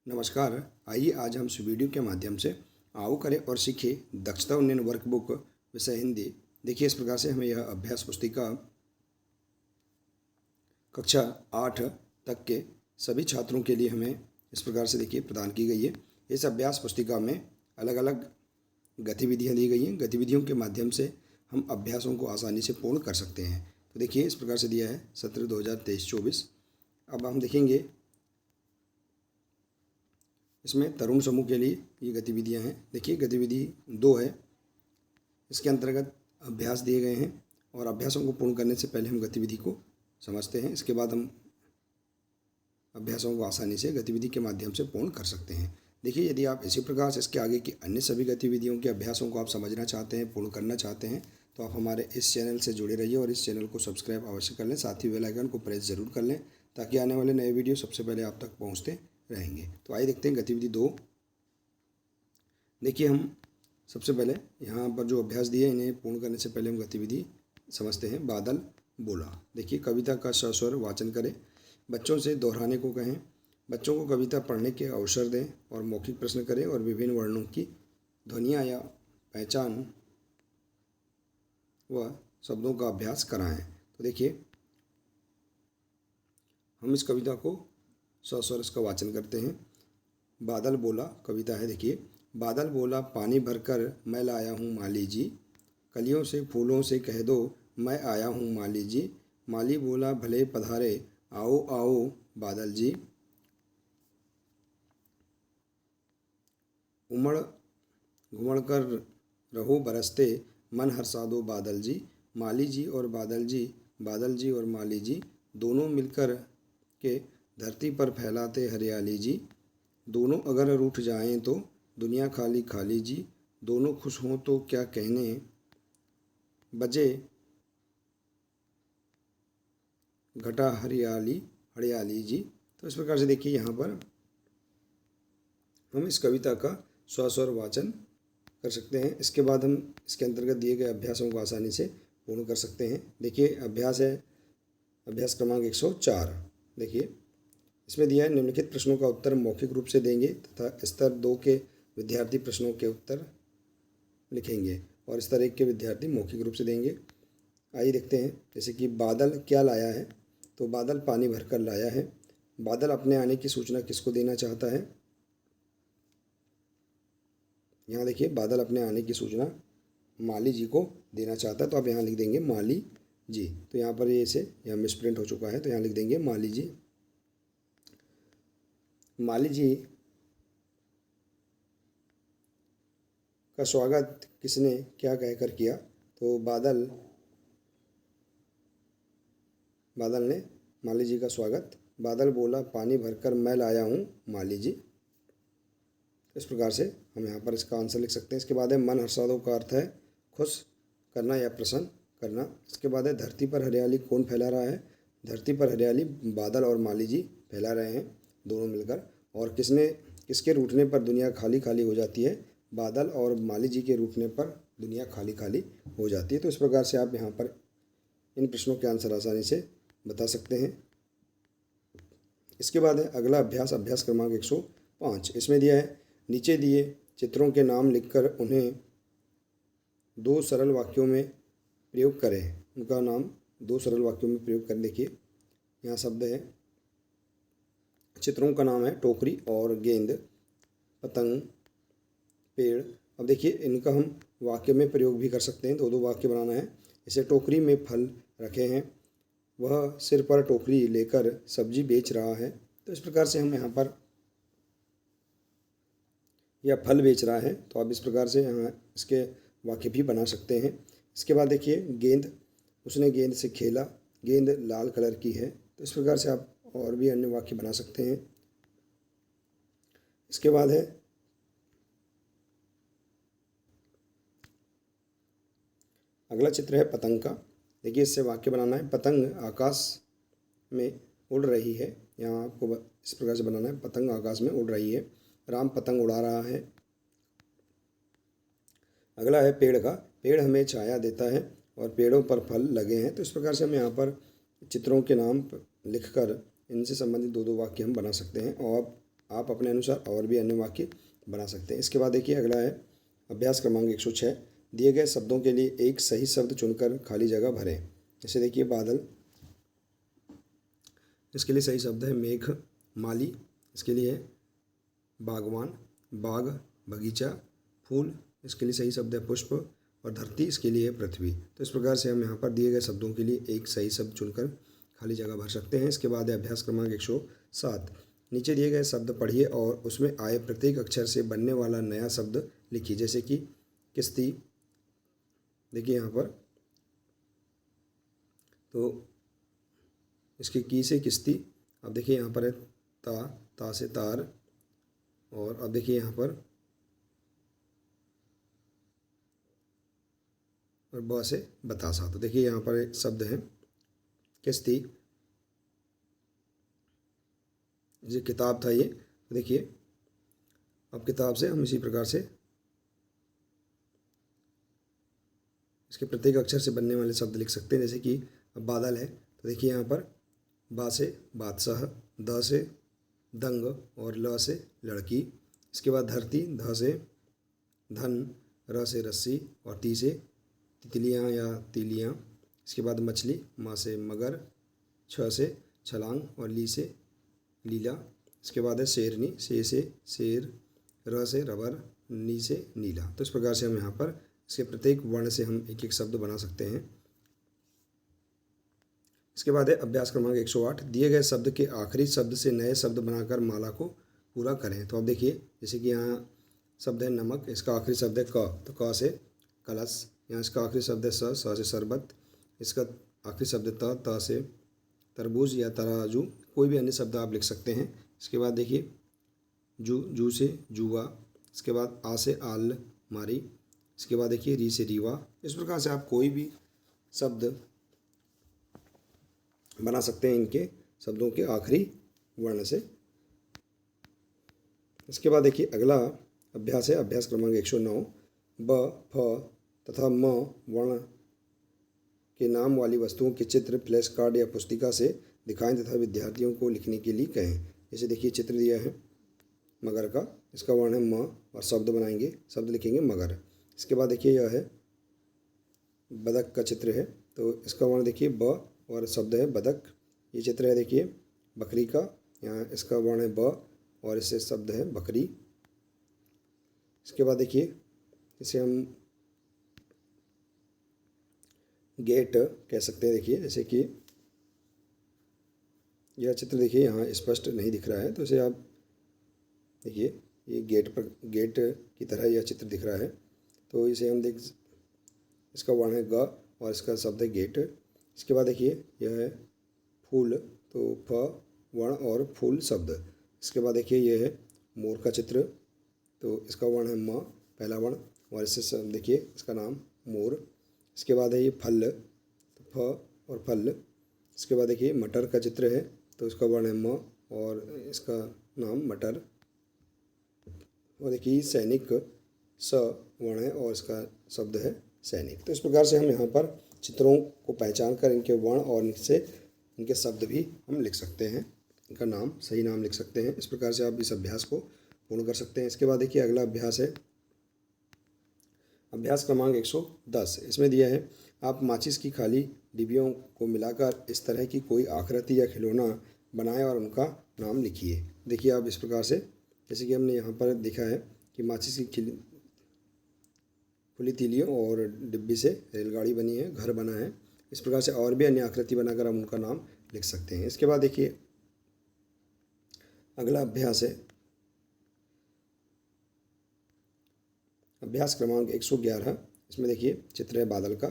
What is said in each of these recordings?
नमस्कार। आइए आज हम इस वीडियो के माध्यम से आओ करें और सीखें दक्षता उन्नयन वर्कबुक विषय हिंदी। देखिए, इस प्रकार से हमें यह अभ्यास पुस्तिका कक्षा 8 तक के सभी छात्रों के लिए हमें इस प्रकार से देखिए प्रदान की गई है। इस अभ्यास पुस्तिका में अलग अलग गतिविधियाँ दी गई हैं। गतिविधियों के माध्यम से हम अभ्यासों को आसानी से पूर्ण कर सकते हैं। तो देखिए, इस प्रकार से दिया है सत्र 2023-24। अब हम देखेंगे इसमें तरुण समूह के लिए ये गतिविधियां हैं। देखिए, गतिविधि 2 है। इसके अंतर्गत अभ्यास दिए गए हैं और अभ्यासों को पूर्ण करने से पहले हम गतिविधि को समझते हैं। इसके बाद हम अभ्यासों को आसानी से गतिविधि के माध्यम से पूर्ण कर सकते हैं। देखिए, यदि आप इसी प्रकार से इसके आगे की अन्य सभी गतिविधियों के अभ्यासों को आप समझना चाहते हैं, पूर्ण करना चाहते हैं, तो आप हमारे इस चैनल से जुड़े रहिए और इस चैनल को सब्सक्राइब अवश्य कर लें। साथ ही बेल आइकन को प्रेस जरूर कर लें ताकि आने वाले नए वीडियो सबसे पहले आप तक पहुँचते रहेंगे। तो आइए देखते हैं गतिविधि 2। देखिए, हम सबसे पहले यहाँ पर जो अभ्यास दिए इन्हें पूर्ण करने से पहले हम गतिविधि समझते हैं। बादल बोला। देखिए, कविता का सस्वर वाचन करें, बच्चों से दोहराने को कहें, बच्चों को कविता पढ़ने के अवसर दें और मौखिक प्रश्न करें और विभिन्न वर्णों की ध्वनियाँ या पहचान व शब्दों का अभ्यास कराएं। तो देखिए, हम इस कविता को सस्वर इसका वाचन करते हैं। बादल बोला कविता है। देखिए, बादल बोला पानी भरकर मैं लाया हूँ माली जी, कलियों से फूलों से कह दो मैं आया हूँ माली जी। माली बोला भले पधारे आओ आओ बादल जी, उमड़ घुमड़ कर रहो बरसते मन हर्षा दो बादल जी। माली जी और बादल जी और माली जी दोनों मिलकर के धरती पर फैलाते हरियाली जी। दोनों अगर रूठ जाएं तो दुनिया खाली खाली जी, दोनों खुश हों तो क्या कहने बजे घटा हरियाली हरियाली जी। तो इस प्रकार से देखिए, यहाँ पर हम इस कविता का स्वस्वर वाचन कर सकते हैं। इसके बाद हम इसके अंतर्गत दिए गए अभ्यासों को आसानी से पूर्ण कर सकते हैं। देखिए, अभ्यास है अभ्यास क्रमांक 104। देखिए, इसमें दिया है निम्नलिखित प्रश्नों का उत्तर मौखिक रूप से देंगे तथा स्तर 2 के विद्यार्थी प्रश्नों के उत्तर लिखेंगे और स्तर 1 के विद्यार्थी मौखिक रूप से देंगे। आइए देखते हैं। जैसे कि बादल क्या लाया है, तो बादल पानी भरकर लाया है। बादल अपने आने की सूचना किसको देना चाहता है? यहाँ देखिए, बादल अपने आने की सूचना माली जी को देना चाहता है, तो आप यहाँ लिख देंगे माली जी। तो यहाँ पर ये इसे यहाँ मिसप्रिंट हो चुका है, तो यहाँ लिख देंगे माली जी। माली जी का स्वागत किसने क्या कहकर किया? तो बादल ने माली जी का स्वागत, बादल बोला पानी भरकर मैं लाया हूँ माली जी। इस प्रकार से हम यहाँ पर इसका आंसर लिख सकते हैं। इसके बाद है मन हर्षादों का अर्थ है खुश करना या प्रसन्न करना। इसके बाद है धरती पर हरियाली कौन फैला रहा है? धरती पर हरियाली बादल और माली जी फैला रहे हैं दोनों मिलकर। और किसके रूठने पर दुनिया खाली खाली हो जाती है? बादल और माली जी के रूठने पर दुनिया खाली खाली हो जाती है। तो इस प्रकार से आप यहाँ पर इन प्रश्नों के आंसर आसानी से बता सकते हैं। इसके बाद है अगला अभ्यास, अभ्यास क्रमांक 105। इसमें दिया है नीचे दिए चित्रों के नाम लिखकर उन्हें 2 सरल वाक्यों में प्रयोग करें। उनका नाम 2 सरल वाक्यों में प्रयोग करें। देखिए, यहाँ शब्द है, चित्रों का नाम है टोकरी और गेंद, पतंग, पेड़। अब देखिए, इनका हम वाक्य में प्रयोग भी कर सकते हैं। 2 वाक्य बनाना है। जैसे टोकरी में फल रखे हैं, वह सिर पर टोकरी लेकर सब्जी बेच रहा है। तो इस प्रकार से हम यहाँ पर, या फल बेच रहा है, तो आप इस प्रकार से यहाँ इसके वाक्य भी बना सकते हैं। इसके बाद देखिए, गेंद, उसने गेंद से खेला, गेंद लाल कलर की है। तो इस प्रकार से आप और भी अन्य वाक्य बना सकते हैं। इसके बाद है अगला चित्र है पतंग का। देखिए, इससे वाक्य बनाना है पतंग आकाश में उड़ रही है। यहाँ आपको इस प्रकार से बनाना है, पतंग आकाश में उड़ रही है, राम पतंग उड़ा रहा है। अगला है पेड़ का, पेड़ हमें छाया देता है और पेड़ों पर फल लगे हैं। तो इस प्रकार से हम यहाँ पर चित्रों के नाम लिखकर इनसे संबंधित 2 वाक्य हम बना सकते हैं। और आप अपने अनुसार और भी अन्य वाक्य बना सकते हैं। इसके बाद देखिए अगला है अभ्यास क्रमांक 106। दिए गए शब्दों के लिए एक सही शब्द चुनकर खाली जगह भरें। जैसे देखिए बादल, इसके लिए सही शब्द है मेघ, माली, इसके लिए है बागवान, बाग, बगीचा, फूल, इसके लिए सही शब्द है पुष्प, और धरती, इसके लिए है पृथ्वी। तो इस प्रकार से हम यहाँ पर दिए गए शब्दों के लिए एक सही शब्द चुनकर खाली जगह भर सकते हैं। इसके बाद है अभ्यास क्रमांक 107। नीचे दिए गए शब्द पढ़िए और उसमें आए प्रत्येक अक्षर से बनने वाला नया शब्द लिखिए। जैसे कि किश्ती, देखिए यहाँ पर, तो इसके की से किश्ती। अब देखिए यहाँ पर है ता से तार, और अब देखिए यहाँ पर और ब से बतासा। तो देखिए यहाँ पर एक शब्द है किश्ती, ये किताब था ये। तो देखिए अब किताब से हम इसी प्रकार से इसके प्रत्येक अक्षर से बनने वाले शब्द लिख सकते हैं। जैसे कि अब बादल है, तो देखिए यहाँ पर बा से बादशाह, द से दंग, और ल से लड़की। इसके बाद धरती, ध से धन, र से रस्सी, और ती से तितलियाँ या तीलियाँ। इसके बाद मछली, मा से मगर, छ से छलांग, और ली से लीला। इसके बाद है शेरनी, से शेर, र से रबर, नी से नीला। तो इस प्रकार से हम यहाँ पर इसके प्रत्येक वर्ण से हम एक एक शब्द बना सकते हैं। इसके बाद है अभ्यास क्रमांक 108। दिए गए शब्द के आखिरी शब्द से नए शब्द बनाकर माला को पूरा करें। तो अब देखिए जैसे कि यहाँ शब्द है नमक, इसका आखिरी शब्द है क, तो क से कलश। यहाँ इसका आखिरी शब्द है स से शरबत। इसका आखिरी शब्द है त से तरबूज या तराजू। कोई भी अन्य शब्द आप लिख सकते हैं। इसके बाद देखिए जू से जुआ। इसके बाद आ से आल मारी। इसके बाद देखिए री से रीवा। इस प्रकार से आप कोई भी शब्द बना सकते हैं इनके शब्दों के आखिरी वर्ण से। इसके बाद देखिए अगला अभ्यास है अभ्यास क्रमांक 109। ब, फ तथा म वर्ण के नाम वाली वस्तुओं के चित्र फ्लैश कार्ड या पुस्तिका से दिखाएं तथा विद्यार्थियों को लिखने के लिए कहें। जैसे देखिए चित्र दिया है मगर का, इसका वर्ण है म, और शब्द बनाएंगे, शब्द लिखेंगे मगर। इसके बाद देखिए यह है बदक का चित्र है, तो इसका वर्ण देखिए ब, और शब्द है बदक। ये चित्र है देखिए बकरी का, यहाँ इसका वर्ण है ब, और इससे शब्द है बकरी। इसके बाद देखिए इसे हम गेट कह सकते हैं। देखिए जैसे कि यह चित्र देखिए यहाँ स्पष्ट नहीं दिख रहा है, तो इसे आप देखिए ये गेट की तरह यह चित्र दिख रहा है, तो इसे हम देख, इसका वर्ण है ग, और इसका शब्द है गेट। इसके बाद देखिए यह है फूल, तो फ वर्ण और फूल शब्द। इसके बाद देखिए यह है मोर का चित्र, तो इसका वर्ण है म पहला वर्ण, और इससे देखिए इसका नाम मोर। इसके बाद है ये फल, तो फ और फल। इसके बाद देखिए मटर का चित्र है, तो इसका वर्ण है म, और इसका नाम मटर। और देखिए सैनिक, स वर्ण है, और इसका शब्द है सैनिक। तो इस प्रकार से हम यहाँ पर चित्रों को पहचान कर इनके वर्ण और इनसे इनके शब्द भी हम लिख सकते हैं, इनका नाम सही नाम लिख सकते हैं। इस प्रकार से आप इस अभ्यास को पूर्ण कर सकते हैं। इसके बाद देखिए अगला अभ्यास है अभ्यास क्रमांक 110। इसमें दिया है आप माचिस की खाली डिब्बियों को मिलाकर इस तरह की कोई आकृति या खिलौना बनाएं और उनका नाम लिखिए। देखिए आप इस प्रकार से, जैसे कि हमने यहाँ पर देखा है कि माचिस की खुली तीलियों और डिब्बी से रेलगाड़ी बनी है, घर बना है। इस प्रकार से और भी अन्य आकृति बनाकर हम उनका नाम लिख सकते हैं। इसके बाद देखिए अगला अभ्यास है अभ्यास क्रमांक 111। इसमें देखिए चित्र है बादल का,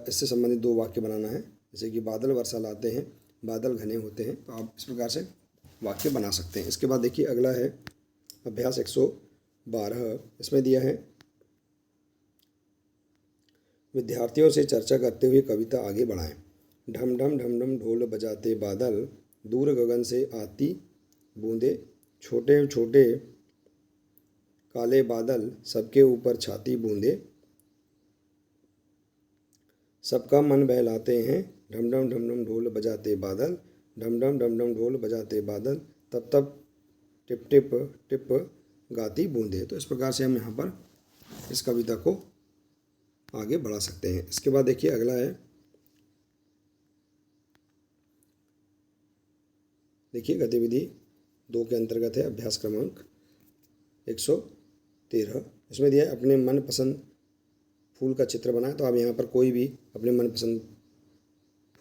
इससे संबंधित दो वाक्य बनाना है। जैसे कि बादल वर्षा लाते हैं, बादल घने होते हैं, तो आप इस प्रकार से वाक्य बना सकते हैं। इसके बाद देखिए अगला है अभ्यास 112। इसमें दिया है विद्यार्थियों से चर्चा करते हुए कविता आगे बढ़ाएं। ढम ढम ढम ढम ढोल बजाते बादल, दूर गगन से आती बूंदे, छोटे छोटे काले बादल सबके ऊपर छाती बूंदे, सबका मन बहलाते हैं। ढम ढम ढोल बजाते बादल, ढम ढम ढोल बजाते बादल, तब तब टिप टिप टिप गाती बूंदे। तो इस प्रकार से हम यहाँ पर इस कविता को आगे बढ़ा सकते हैं। इसके बाद देखिए अगला है, देखिए गतिविधि 2 के अंतर्गत है अभ्यास क्रमांक 113। इसमें दिया है अपने मनपसंद फूल का चित्र बनाएं। तो आप यहाँ पर कोई भी अपने मनपसंद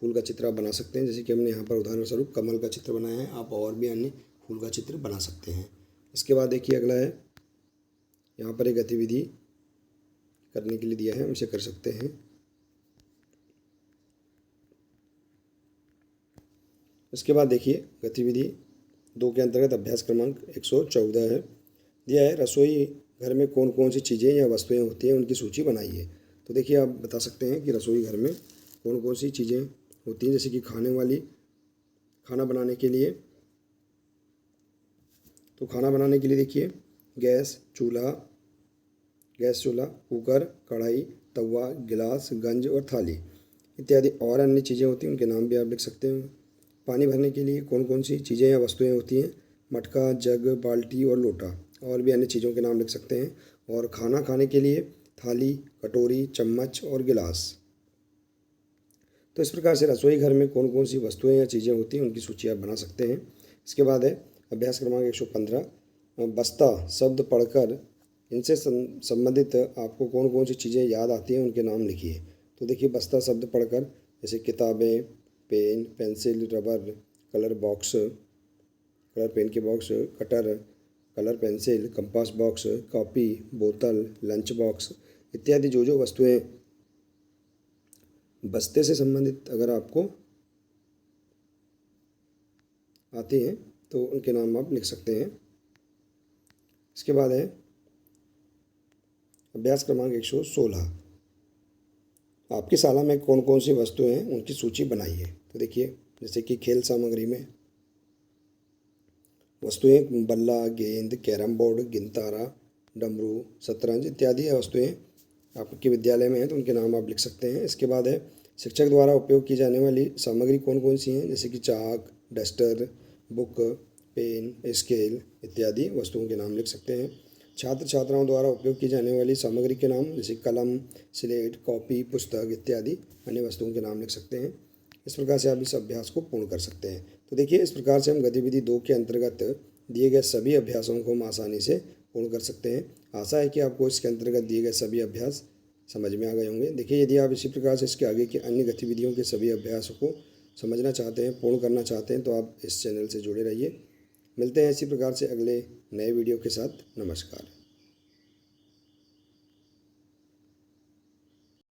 फूल का चित्र आप बना सकते हैं। जैसे कि हमने यहाँ पर उदाहरण स्वरूप कमल का चित्र बनाया है, आप और भी अन्य फूल का चित्र बना सकते हैं। इसके बाद देखिए अगला है, यहाँ पर एक गतिविधि करने के लिए दिया है, हम इसे कर सकते हैं। इसके बाद देखिए गतिविधि 2 के अंतर्गत अभ्यास क्रमांक 114 है। दिया है रसोई घर में कौन कौन सी चीज़ें या वस्तुएं होती हैं, उनकी सूची बनाइए। तो देखिए आप बता सकते हैं कि रसोई घर में कौन कौन सी चीज़ें होती हैं। जैसे कि खाना बनाने के लिए, तो खाना बनाने के लिए देखिए गैस चूल्हा, कुकर, कढ़ाई, तवा, गिलास, गंज और थाली इत्यादि और अन्य चीज़ें होती हैं, उनके नाम भी आप लिख सकते हैं। पानी भरने के लिए कौन कौन सी चीज़ें या वस्तुएं होती हैं, मटका, जग, बाल्टी और लोटा, और भी अन्य चीज़ों के नाम लिख सकते हैं। और खाना खाने के लिए थाली, कटोरी, चम्मच और गिलास। तो इस प्रकार से रसोई घर में कौन कौन सी वस्तुएं या चीज़ें होती हैं, उनकी सूची आप बना सकते हैं। इसके बाद है अभ्यास क्रमांक 115, बस्ता शब्द पढ़कर इनसे संबंधित आपको कौन कौन सी चीज़ें याद आती हैं, उनके नाम लिखिए। तो देखिए बस्ता शब्द पढ़कर जैसे किताबें, pen, pencil, rubber, colour pen के box, cutter, colour pencil, compass box, copy, बोतल, लंच बॉक्स इत्यादि जो वस्तुएं बस्ते से संबंधित अगर आपको आती हैं तो उनके नाम आप लिख सकते हैं। इसके बाद है अभ्यास क्रमांक 116, आपकी शाला में कौन कौन सी वस्तुएं हैं, उनकी सूची बनाइए। तो देखिए जैसे कि खेल सामग्री में वस्तुएं बल्ला, गेंद, कैरम बोर्ड, गिनतारा, डमरू, शतरंज इत्यादि वस्तुएं आपके विद्यालय में हैं, तो उनके नाम आप लिख सकते हैं। इसके बाद है शिक्षक द्वारा उपयोग की जाने वाली सामग्री कौन कौन सी हैं, जैसे कि चाक, डस्टर, बुक, पेन, स्केल इत्यादि वस्तुओं के नाम लिख सकते हैं। छात्र छात्राओं द्वारा उपयोग की जाने वाली सामग्री के नाम जैसे कलम, स्लेट, कॉपी, पुस्तक इत्यादि अन्य वस्तुओं के नाम लिख सकते हैं। इस प्रकार से आप इस अभ्यास को पूर्ण कर सकते हैं। तो देखिए इस प्रकार से हम गतिविधि 2 के अंतर्गत दिए गए सभी अभ्यासों को हम आसानी से पूर्ण कर सकते हैं। आशा है कि आपको इसके अंतर्गत दिए गए सभी अभ्यास समझ में आ गए होंगे। देखिए यदि आप इसी प्रकार से इसके आगे की अन्य गतिविधियों के सभी अभ्यासों को समझना चाहते हैं, पूर्ण करना चाहते हैं, तो आप इस चैनल से जुड़े रहिए। मिलते हैं इसी प्रकार से अगले नए वीडियो के साथ। नमस्कार।